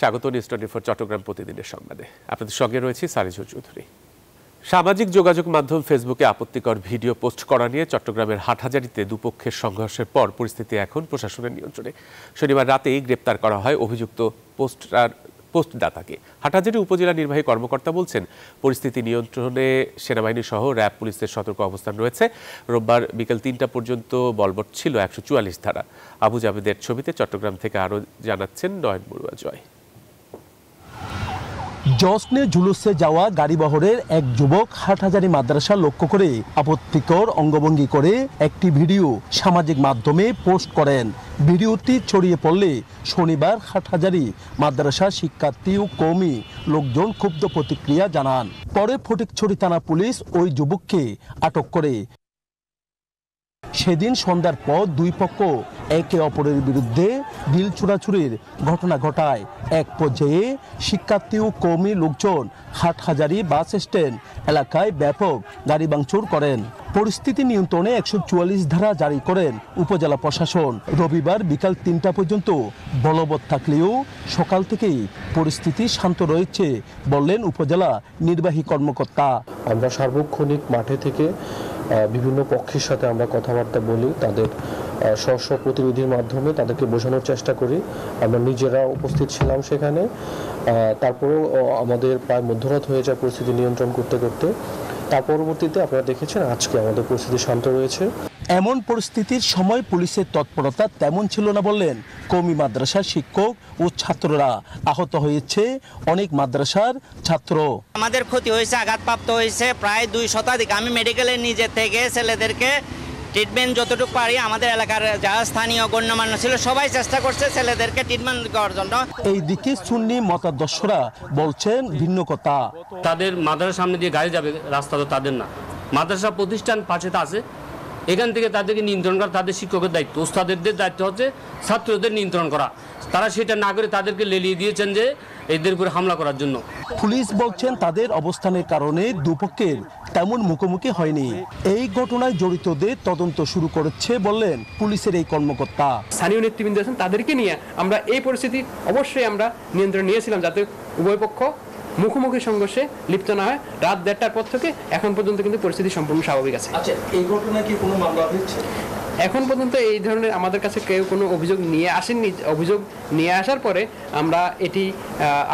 স্বাগত নিউজ 24 চট্টগ্রাম প্রতিদিনের সংবাদে। আপনাদের সঙ্গে রয়েছে সারিজুল চৌধুরী। সামাজিক যোগাযোগ মাধ্যম ফেসবুকে আপত্তিকর ভিডিও পোস্ট করা নিয়ে চট্টগ্রামের হাটহাজারীতে দুপক্ষের সংঘর্ষের পর পরিস্থিতি এখন প্রশাসনের নিয়ন্ত্রণে। শনিবার রাতেই গ্রেপ্তার করা হয় অভিযুক্ত পোস্টদাতাকে। হাটহাজারী উপজেলা নির্বাহী কর্মকর্তা বলছেন, পরিস্থিতি নিয়ন্ত্রণে সেনাবাহিনী সহ র্যাব পুলিশের সতর্ক অবস্থান রয়েছে। রোববার বিকেল ৩টা পর্যন্ত বলবৎ ছিল ১৪৪ ধারা। আবু জাবেদের ছবিতে চট্টগ্রাম থেকে আরও জানাচ্ছেন নয়ন বড়ুয়া জয়। জশ্নে জুলুসে যাওয়া গাড়িবহরের এক যুবক হাটহাজারী মাদ্রাসা লক্ষ্য করে আপত্তিকর অঙ্গভঙ্গি করে একটি ভিডিও সামাজিক মাধ্যমে পোস্ট করেন। ভিডিওটি ছড়িয়ে পড়লে শনিবার হাটহাজারী মাদ্রাসা শিক্ষার্থী ও কওমি লোকজন ক্ষুব্ধ প্রতিক্রিয়া জানান। পরে ফটিকছড়ি থানা পুলিশ ওই যুবককে আটক করে। সেদিন সন্ধ্যার পর দুই পক্ষ একে অপরের বিরুদ্ধে ঢিল ছোড়াছুড়ির ঘটনা ঘটায়। এক পর্যায়ে শিক্ষার্থী ও কওমি লোকজন হাটহাজারী বাস স্ট্যান্ড এলাকায় ব্যাপক গাড়ি ভাঙচুর করেন। পরিস্থিতি নিয়ন্ত্রণে ১৪৪ ধারা জারি করেন উপজেলা প্রশাসন। রবিবার বিকাল ৩টা পর্যন্ত বলবৎ থাকলেও সকাল থেকেই পরিস্থিতি শান্ত রয়েছে বললেন উপজেলা নির্বাহী কর্মকর্তা। আমরা সার্বক্ষণিক মাঠে থেকে বিভিন্ন পক্ষের সাথে আমরা কথাবার্তা বলি, তাদের স্ব প্রতিনিধির মাধ্যমে তাদেরকে বোঝানোর চেষ্টা করি। আমরা নিজেরা উপস্থিত ছিলাম সেখানে। তারপরেও আমাদের প্রায় মধ্যরাত হয়ে যায় পরিস্থিতি নিয়ন্ত্রণ করতে করতে। তার পরবর্তীতে আপনারা দেখেছেন আজকে আমাদের পরিস্থিতি শান্ত রয়েছে। এমন পরিস্থিতির সময় পুলিশের তৎপরতা তেমন ছিল না বললেন কওমি মাদ্রাসার শিক্ষক ও ছাত্ররা। আহত হয়েছে অনেক মাদ্রাসার ছাত্র। আমাদের ক্ষতি হয়েছে, আঘাতপ্রাপ্ত হয়েছে প্রায় 2 শতাধিক। আমি মেডিকেলে নিজে থেকে ছেলেদেরকে ট্রিটমেন্ট যতটুকু পারি, আমাদের এলাকার যারা স্থানীয় গণ্যমান্য ছিল সবাই চেষ্টা করছে ছেলেদেরকে ট্রিটমেন্ট করার জন্য। এইদিকে সুন্নি মতাদর্শরা বলছেন ভিন্ন কথা। তাদের মাদ্রাসার সামনে দিয়ে গাড়ি যাবে, রাস্তা তো তাদের না। মাদ্রাসা প্রতিষ্ঠান পাশে আছে, এখান থেকে তাদেরকে নিয়ন্ত্রণ করা তাদের শিক্ষকের দায়িত্ব। ওস্তাদের দায়িত্ব হচ্ছে ছাত্রদের নিয়ন্ত্রণ করা। তারা সেটা না করে তাদেরকে লেলিয়ে দিয়েছেন যে এদের উপরে হামলা করার জন্য। পুলিশ বলছেন তাদের অবস্থানের কারণে দুপক্ষের তেমন মুখোমুখি হয়নি। এই ঘটনায় জড়িতদের তদন্ত শুরু করেছে বললেন পুলিশের এই কর্মকর্তা। স্থানীয় নেতৃবৃন্দ আছেন, তাদেরকে নিয়ে আমরা এই পরিস্থিতি অবশ্যই আমরা নিয়ন্ত্রণ নিয়েছিলাম যাতে উভয় পক্ষ মুখোমুখি সংঘর্ষে লিপ্ত না হয়। রাত 1:30টার পর থেকে এখন পর্যন্ত কিন্তু পরিস্থিতি সম্পূর্ণ স্বাভাবিক আছে। আচ্ছা, এই ঘটনায় কি কোনো মামলা হয়েছে? এখন পর্যন্ত এই ধরনের আমাদের কাছে কেউ কোনো অভিযোগ নিয়ে আসেননি। অভিযোগ নিয়ে আসার পরে আমরা এটি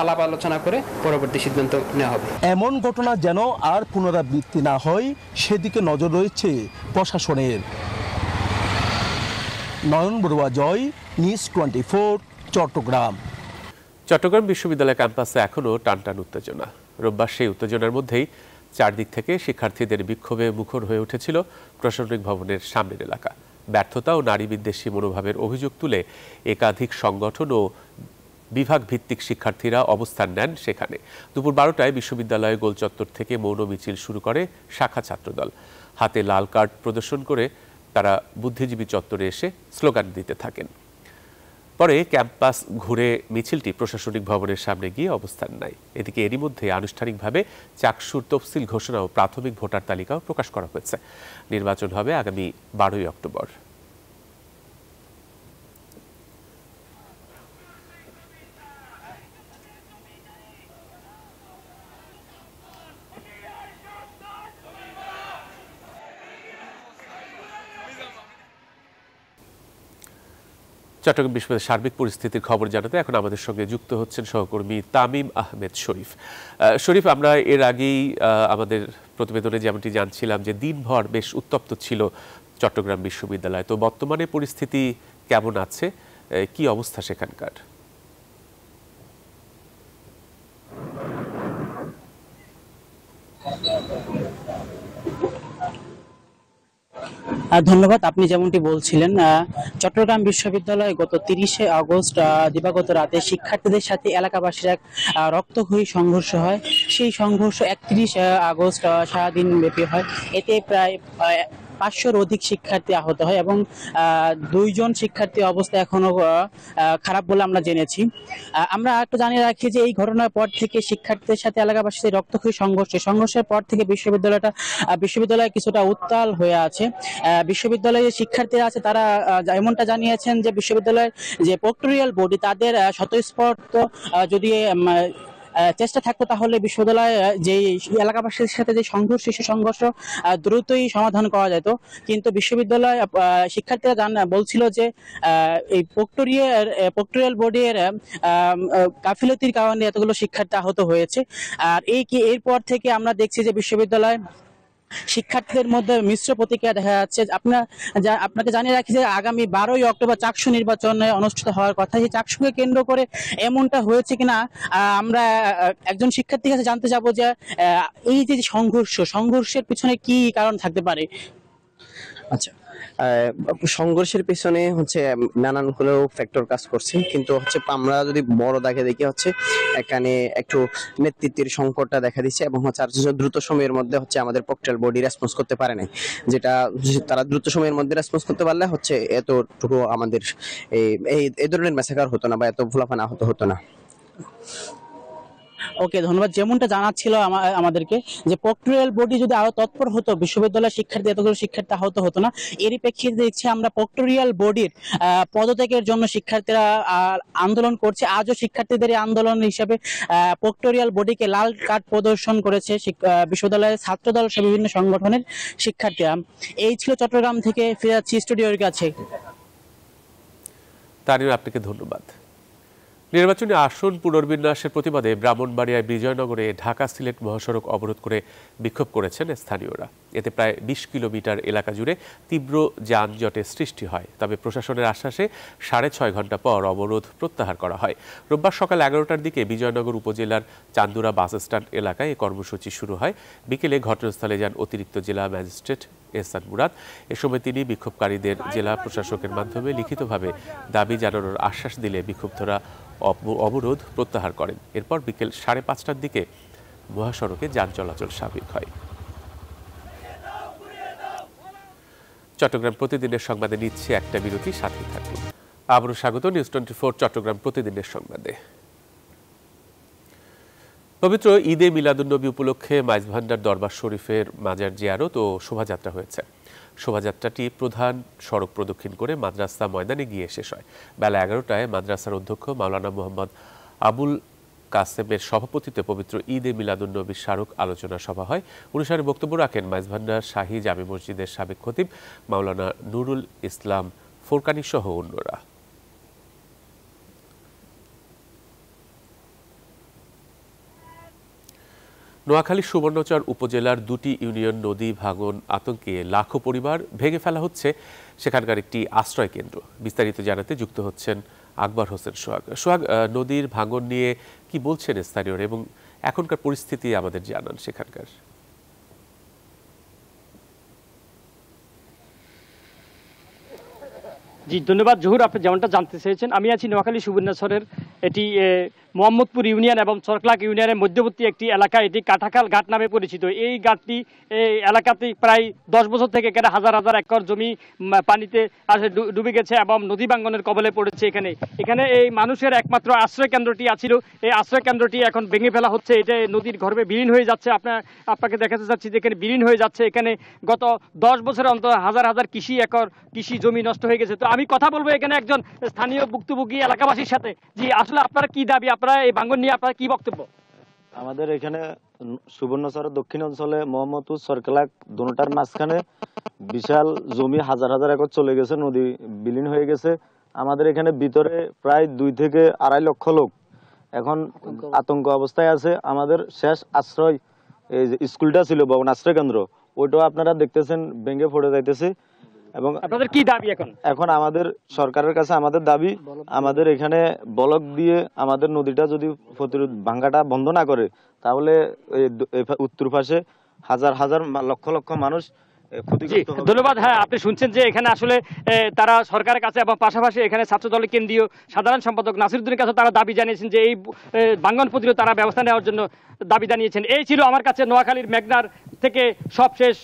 আলাপ আলোচনা করে পরবর্তী সিদ্ধান্ত নেওয়া হবে। এমন ঘটনা যেন আর পুনরাবৃত্তি না হয় সেদিকে নজর রয়েছে প্রশাসনের। নয়ন বড়ুয়া জয়, নিউজ 24 চট্টগ্রাম। চট্টগ্রাম বিশ্ববিদ্যালয় ক্যাম্পাসে এখনও টানটান উত্তেজনা। রোববার সেই উত্তেজনার মধ্যেই চারদিক থেকে শিক্ষার্থীদের বিক্ষোভে মুখর হয়ে উঠেছিল প্রশাসনিক ভবনের সামনের এলাকা। ব্যর্থতা ও নারী বিদ্বেষী মনোভাবের অভিযোগ তুলে একাধিক সংগঠন ও বিভাগ ভিত্তিক শিক্ষার্থীরা অবস্থান নেন সেখানে। দুপুর 12টায় বিশ্ববিদ্যালয়ের গোলচত্বর থেকে মৌন মিছিল শুরু করে শাখা ছাত্রদল। হাতে লাল কার্ড প্রদর্শন করে তারা বুদ্ধিজীবী চত্বরে এসে স্লোগান দিতে থাকেন। পরে ক্যাম্পাস ঘুরে মিছিলটি প্রশাসনিক ভবনের সামনে গিয়ে অবস্থান নেয়। এদিকে এরই মধ্যে আনুষ্ঠানিকভাবে চাকসুর তফসিল ঘোষণা ও প্রাথমিক ভোটার তালিকাও প্রকাশ করা হয়েছে। নির্বাচন হবে আগামী 12ই অক্টোবর। চট্টগ্রাম বিশ্ববিদ্যালয়ের সার্বিক পরিস্থিতির খবর জানাতে এখন আমাদের সঙ্গে যুক্ত হচ্ছেন সহকর্মী তামিম আহমেদ শরীফ। শরীফ, আমরা এর আগেই আমাদের প্রতিবেদনে যেমনটি জানছিলাম যে দিনভর বেশ উত্তপ্ত ছিল চট্টগ্রাম বিশ্ববিদ্যালয়। তো বর্তমানে পরিস্থিতি কেমন আছে, কি অবস্থা সেখানকার? ধন্যবাদ। আপনি যেমনটি বলছিলেন, চট্টগ্রাম বিশ্ববিদ্যালয়ে গত 30শে আগস্ট দিবাগত রাতে শিক্ষার্থীদের সাথে এলাকাবাসীর এক রক্তক্ষয়ী সংঘর্ষ হয়। সেই সংঘর্ষ 31 আগস্ট সারাদিন ব্যাপী হয়। এতে প্রায় 500-র অধিক শিক্ষার্থী আহত হয় এবং 2 জন শিক্ষার্থী অবস্থা এখনো খারাপ বলে আমরা জেনেছি। আমরা একটু জানিয়ে রাখি যে এই ঘটনার পর থেকে শিক্ষার্থীদের সাথে এলাকাবাসীদের রক্তক্ষয়ী সংঘর্ষের পর থেকে বিশ্ববিদ্যালয় কিছুটা উত্তাল হয়ে আছে। বিশ্ববিদ্যালয়ে যে শিক্ষার্থীরা আছে তারা এমনটা জানিয়েছেন যে বিশ্ববিদ্যালয়ের যে প্রক্টোরিয়াল বডি তাদের স্বতঃস্ফূর্ত যদি চেষ্টা থাকতো তাহলে বিশ্ববিদ্যালয় যে এলাকাবাসীর সাথে যে সংঘর্ষ দ্রুতই সমাধান করা যেত, কিন্তু বিশ্ববিদ্যালয় শিক্ষার্থীরা বলছিল যে এই প্রক্টোরিয়াল বোর্ডের গাফিলতির কারণে এতগুলো শিক্ষার্থী আহত হয়েছে। আর এরপর থেকে আমরা দেখছি যে বিশ্ববিদ্যালয় শিক্ষার্থীদের মধ্যে মিশ্র প্রতিক্রিয়া দেখা যাচ্ছে। আপনাকে জানিয়ে রাখি যে আগামী 12ই অক্টোবর চাকসু নির্বাচনে অনুষ্ঠিত হওয়ার কথা। সেই চাকসুকে কেন্দ্র করে এমনটা হয়েছে কিনা আমরা একজন শিক্ষার্থীর কাছে জানতে যাব যে এই যে সংঘর্ষের পিছনে কি কারণ থাকতে পারে। আচ্ছা, সংঘর্ষের পিছনে হচ্ছে নানান হলেও ফ্যাক্টর কাজ করছে, কিন্তু হচ্ছে আমরা যদি বড় দেখে দেখি হচ্ছে এখানে একটু নেতৃত্বের সংকটটা দেখা দিচ্ছে এবং হচ্ছে আর দ্রুত সময়ের মধ্যে হচ্ছে আমাদের প্রক্টোরিয়াল বডি রেসপন্স করতে পারে নাই, যেটা তারা দ্রুত সময়ের মধ্যে রেসপন্স করতে পারলে হচ্ছে এতটুকু আমাদের এই ধরনের ম্যাসাকার হতো না বা এত ভুলাফানা হতো না। ওকে, ধন্যবাদ। যেমনটা জানাচ্ছিল আমাদেরকে যে প্রক্টোরিয়াল বডি যদি আরো তৎপর হতো বিশ্ববিদ্যালয়ের শিক্ষার্থী এতগুলো শিক্ষার্থী আহত হতো না। এরই প্রেক্ষিতে দেখছি আমরা প্রক্টোরিয়াল বডির পদত্যাগের জন্য শিক্ষার্থীরা আন্দোলন করছে। আজও শিক্ষার্থীদের এই আন্দোলন হিসেবে প্রক্টোরিয়াল বডিকে লাল কার্ড প্রদর্শন করেছে বিশ্ববিদ্যালয়ের ছাত্রদল সহ বিভিন্ন সংগঠনের শিক্ষার্থীরা। এই ছিল চট্টগ্রাম থেকে, ফিরে যাচ্ছি স্টুডিওর কাছে। তানির, আপনাকে ধন্যবাদ। নির্বাচনী আসন পুনর্বিন্যাসের প্রতিবাদে ব্রাহ্মণবাড়িয়ায় বিজয়নগরে ঢাকা সিলেট মহাসড়ক অবরোধ করে বিক্ষোভ করেছেন স্থানীয়রা। এতে প্রায় 20 কিলোমিটার এলাকা জুড়ে তীব্র যানজটের সৃষ্টি হয়। তবে প্রশাসনের আশ্বাসে 6.5 ঘন্টা পর অবরোধ প্রত্যাহার করা হয়। রোববার সকাল 11টার দিকে বিজয়নগর উপজেলার চান্দুরা বাস স্ট্যান্ড এলাকায় এই কর্মসূচি শুরু হয়। বিকেলে ঘটনাস্থলে যান অতিরিক্ত জেলা ম্যাজিস্ট্রেট এহসান মুরাদ। এ সময় তিনি বিক্ষোভকারীদের জেলা প্রশাসকের মাধ্যমে লিখিতভাবে দাবি জানানোর আশ্বাস দিলে বিক্ষুব্ধরা অবরোধ প্রত্যাহার করেন। এরপর বিকেল 5:30টার দিকে মহাসড়কে যান চলাচল স্বাভাবিক হয়। চট্টগ্রাম প্রতিদিনের সংবাদে নিচ্ছে একটা বিরতি, সাথে থাকুন। আবারও স্বাগত নিউজ 24 চট্টগ্রাম প্রতিদিনের সংবাদে। পবিত্র ঈদে মিলাদুন্নবী উপলক্ষে মাইজভান্ডার দরবার শরীফের মাজার জিয়ারত ও শোভাযাত্রা হয়েছে। শোভাযাত্রাটি প্রধান সড়ক প্রদক্ষিণ করে মাদ্রাসা ময়দানে গিয়ে শেষ হয়। বেলা 11টায় মাদ্রাসার অধ্যক্ষ মাওলানা মোহাম্মদ আবুল কাসেমের সভাপতিত্বে পবিত্র ঈদে মিলাদুন্নবীর স্মারক আলোচনা সভা হয়। অনুষ্ঠানে বক্তব্য রাখেন মাইজভান্ডার শাহী জামে মসজিদের সাবেক খতিব মাওলানা নুরুল ইসলাম ফোরকানি সহ অন্যরা। নোয়াখালীর সুবর্ণচর উপজেলার 2টি ইউনিয়ন নদী ভাঙন আতঙ্কে লাখো পরিবার ভেঙে ফেলা হচ্ছে সেখানকার একটি আশ্রয় কেন্দ্র। বিস্তারিত জানাতে যুক্ত হচ্ছেন আকবর হোসেন সোহাগ। নদীর ভাঙন নিয়ে কি বলছেন স্থানীয়রা এবং এখনকার পরিস্থিতি আমাদের জানান সেখানকার। জি ধন্যবাদ জহুর, আপনি যেমনটা জানতে চেয়েছেন। আমি আছি নোয়াখালী সুবর্ণচরের এটি মোহাম্মদপুর ইউনিয়ন এবং চরকলাক ইউনিয়নের মধ্যবর্তী একটি এলাকা। এটি কাটাখাল ঘাট নামে পরিচিত। এই ঘাটটি এই এলাকাতে প্রায় 10 বছর থেকে এখানে হাজার হাজার একর জমি পানিতে ডুবে গেছে এবং নদী ভাঙ্গনের কবলে পড়েছে। এখানে এই মানুষের একমাত্র আশ্রয় কেন্দ্রটি আছিল। এই আশ্রয় কেন্দ্রটি এখন ভেঙে ফেলা হচ্ছে। এটা নদীর গর্ভে বিলীন হয়ে যাচ্ছে। আপনাকে দেখাতে চাচ্ছি যে এখানে বিলীন হয়ে যাচ্ছে। এখানে গত 10 বছরের অন্তর হাজার হাজার কৃষি জমি নষ্ট হয়ে গেছে। তো আমি কথা বলবো এখানে একজন স্থানীয় ভুক্তভোগী এলাকাবাসীর সাথে। জি, আসলে আপনারা কি দাবি, আপনারা এই ভাঙ্গন নিয়ে আপনারা কি বক্তব্য? আমাদের এখানে সুবর্ণচরের দক্ষিণ অঞ্চলে মোহাম্মদপুর সরকালাক দুটার মাঝখানে বিশাল জমি হাজার হাজার একর চলে গেছে, নদী বিলীন হয়ে গেছে। আমাদের এখানে ভিতরে প্রায় 2 থেকে 2.5 লক্ষ লোক এখন আতঙ্ক অবস্থায় আছে। আমাদের শেষ আশ্রয় এই যে স্কুলটা ছিল ভবন আশ্রয় কেন্দ্র, ওইটাও আপনারা দেখতেছেন ভেঙে পড়ে যাইতেছে। এবং আপনাদের কি দাবি এখন আমাদের সরকারের কাছে আমাদের দাবি, আমাদের এখানে ব্লক দিয়ে আমাদের নদীটা যদি প্রতিরোধ ভাঙ্গাটা বন্ধ না করে তাহলে উত্তর পাশে হাজার হাজার লক্ষ লক্ষ মানুষ ক্ষতিগ্রস্ত হবে। ধন্যবাদ। হ্যাঁ, আপনি শুনছেন যে এখানে আসলে তারা সরকারের কাছে এবং পাশাপাশি এখানে ছাত্রদলের কেন্দ্রীয় সাধারণ সম্পাদক নাসিরউদ্দিনের কাছে তারা দাবি জানিয়েছেন যে এই ভাঙ্গন প্রতিরোধ তারা ব্যবস্থা নেওয়ার জন্য দাবি জানিয়েছেন। এই ছিল আমার কাছে নোয়াখালীর মেঘনার থেকে সবশেষ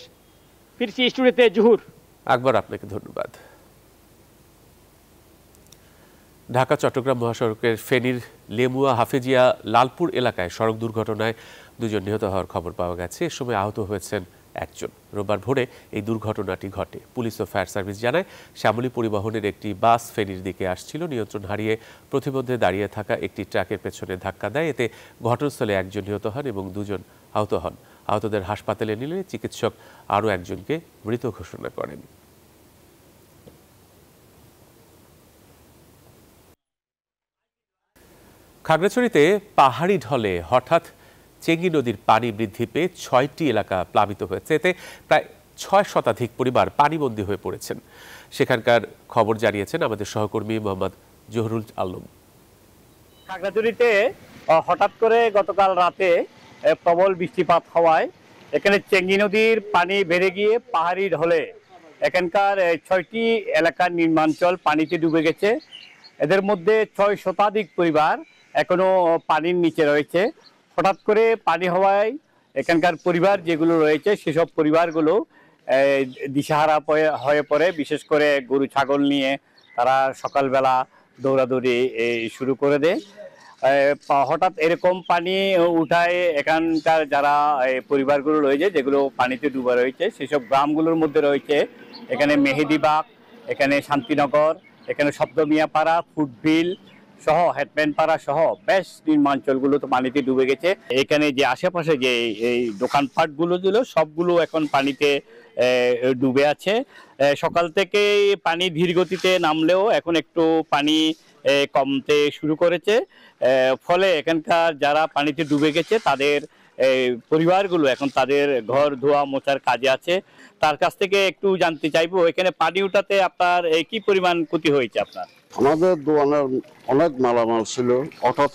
ফিরছি স্টুডিওতে জহুর। আকবর, আপনাকে ধন্যবাদ। ঢাকা চট্টগ্রাম মহাসড়কের ফেনীর লেমুয়া হাফেজিয়া লালপুর এলাকায় সড়ক দুর্ঘটনায় 2 জন নিহত হওয়ার খবর পাওয়া গেছে। এ সময় আহত হয়েছেন 1 জন। রোববার ভোরে এই দুর্ঘটনাটি ঘটে। পুলিশ ও ফায়ার সার্ভিস জানায়, শ্যামলী পরিবহনের একটি বাস ফেনীর দিকে আসছিল। নিয়ন্ত্রণ হারিয়ে প্রতিমধ্যে দাঁড়িয়ে থাকা একটি ট্রাকের পেছনে ধাক্কা দেয়। এতে ঘটনাস্থলে 1 জন নিহত হন এবং 2 জন আহত হন। আহতদের হাসপাতালে নিলে চিকিৎসক আরও 1 জনকে মৃত ঘোষণা করেন। খাগড়াছড়িতে পাহাড়ি ঢলে হঠাৎ চেঙ্গি নদীর পানি বৃদ্ধি পেয়ে 6টি এলাকা প্লাবিত হয়েছে। এতে প্রায় 6 শতাধিক পরিবার পানিবন্দী হয়ে পড়েছেন। সেখানকার খবর জানিয়েছেন আমাদের সহকর্মী মোহাম্মদ জহুরুল আলম। খাগড়াছড়িতে হঠাৎ করে গতকাল রাতে প্রবল বৃষ্টিপাত হওয়ায় এখানে চেঙ্গি নদীর পানি বেড়ে গিয়ে পাহাড়ি ঢলে এখানকার 6টি এলাকার নির্মাঞ্চল পানিতে ডুবে গেছে। এদের মধ্যে 6 শতাধিক পরিবার এখনো পানির নিচে রয়েছে। হঠাৎ করে পানি হওয়ায় এখানকার পরিবার যেগুলো রয়েছে সেসব পরিবারগুলো দিশাহারা হয়ে পড়ে। বিশেষ করে গরু ছাগল নিয়ে তারা সকালবেলা দৌড়াদৌড়ি শুরু করে দেয়। হঠাৎ এরকম পানি উঠায় এখানকার যারা পরিবারগুলো রয়েছে যেগুলো পানিতে ডুবা রয়েছে সেসব গ্রামগুলোর মধ্যে রয়েছে এখানে মেহেদিবাগ, এখানে শান্তিনগর, এখানে শব্দমিয়াপাড়া, ফুটবিল সহ হেডম্যানপাড়া সহ বেশ নির্মাঞ্চলগুলো তো পানিতে ডুবে গেছে। এখানে যে আশেপাশে যে এই দোকানপাটগুলো ছিল সবগুলো এখন পানিতে ডুবে আছে। সকাল থেকে পানি ধীর গতিতে নামলেও এখন একটু পানি কমতে শুরু করেছে। ফলে এখানকার যারা পানিতে ডুবে গেছে তাদের পরিবারগুলো এখন তাদের ঘর ধোয়া মোছার কাজে আছে। তার কাছ থেকে একটু জানতে চাইবো, এখানে পানি উঠাতে আপনার কি পরিমাণ ক্ষতি হয়েছে আপনার? আমাদের দোকানের অনেক মালামাল ছিল, হঠাৎ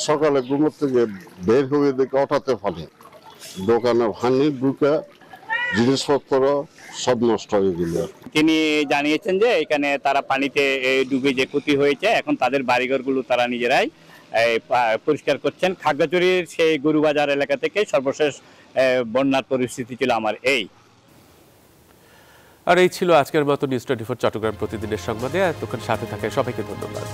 সকালে ঘুম থেকে বের হয়ে দেখে হঠাৎ পানি দোকানে পানি ঢুকে জিনিসপত্র সব নষ্ট হয়ে গেল। তিনি জানিয়েছেন যে এখানে তারা পানিতে ডুবে যে ক্ষতি হয়েছে এখন তাদের বাড়িঘরগুলো তারা নিজেরাই পরিষ্কার করছেন। খাগড়াছড়ির সেই গরুবাজার এলাকা থেকে সর্বশেষ বন্যার পরিস্থিতি ছিল আমার এই। আর এই ছিল আজকের মতো নিউজ 24 চট্টগ্রাম প্রতিদিনের সংবাদে। এতক্ষণ সাথে থাকায় সবাইকে ধন্যবাদ।